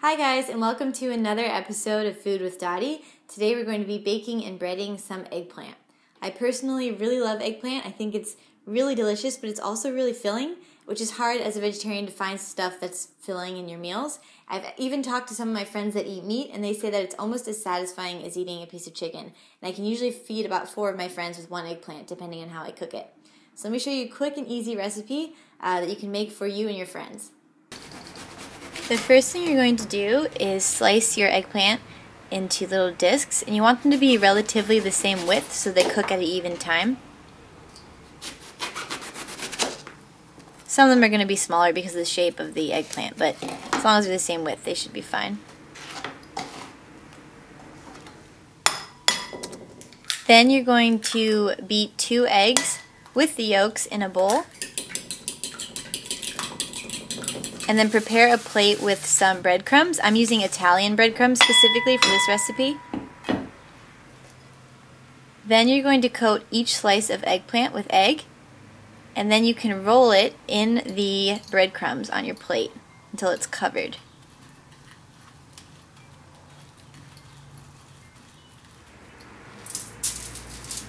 Hi guys, and welcome to another episode of Food with Dottie. Today we're going to be baking and breading some eggplant. I personally really love eggplant. I think it's really delicious, but it's also really filling, which is hard as a vegetarian to find stuff that's filling in your meals. I've even talked to some of my friends that eat meat, and they say that it's almost as satisfying as eating a piece of chicken. And I can usually feed about 4 of my friends with one eggplant, depending on how I cook it. So let me show you a quick and easy recipe that you can make for you and your friends. The first thing you're going to do is slice your eggplant into little discs, and you want them to be relatively the same width so they cook at an even time. Some of them are going to be smaller because of the shape of the eggplant, but as long as they're the same width, they should be fine. Then you're going to beat 2 eggs with the yolks in a bowl. And then prepare a plate with some breadcrumbs. I'm using Italian breadcrumbs specifically for this recipe. Then you're going to coat each slice of eggplant with egg, and then you can roll it in the breadcrumbs on your plate until it's covered.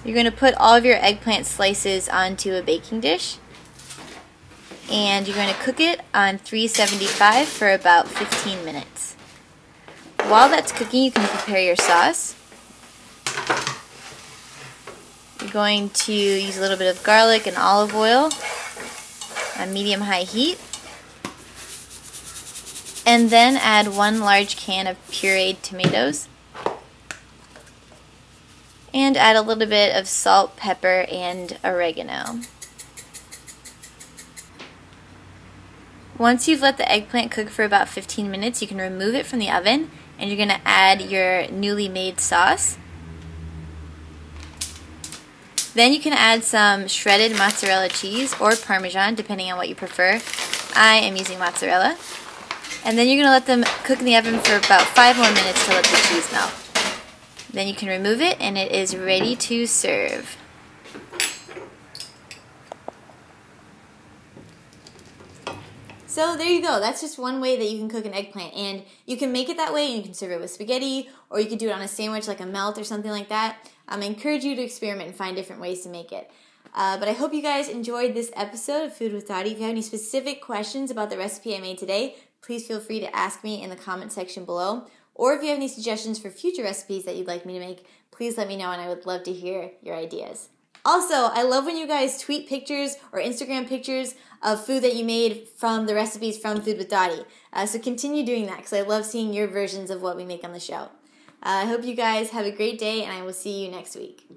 You're going to put all of your eggplant slices onto a baking dish, and you're going to cook it on 375 for about 15 minutes. While that's cooking, you can prepare your sauce. You're going to use a little bit of garlic and olive oil on medium-high heat, and then add 1 large can of pureed tomatoes, and add a little bit of salt, pepper, and oregano. Once you've let the eggplant cook for about 15 minutes, you can remove it from the oven, and you're going to add your newly made sauce. Then you can add some shredded mozzarella cheese or Parmesan, depending on what you prefer. I am using mozzarella. And then you're going to let them cook in the oven for about 5 more minutes to let the cheese melt. Then you can remove it, and it is ready to serve. So there you go. That's just one way that you can cook an eggplant, and you can make it that way and you can serve it with spaghetti, or you can do it on a sandwich like a melt or something like that. I encourage you to experiment and find different ways to make it. But I hope you guys enjoyed this episode of Food with Dottie. If you have any specific questions about the recipe I made today, please feel free to ask me in the comment section below. Or if you have any suggestions for future recipes that you'd like me to make, please let me know, and I would love to hear your ideas. Also, I love when you guys tweet pictures or Instagram pictures of food that you made from the recipes from Food with Dottie. So continue doing that, because I love seeing your versions of what we make on the show. I hope you guys have a great day, and I will see you next week.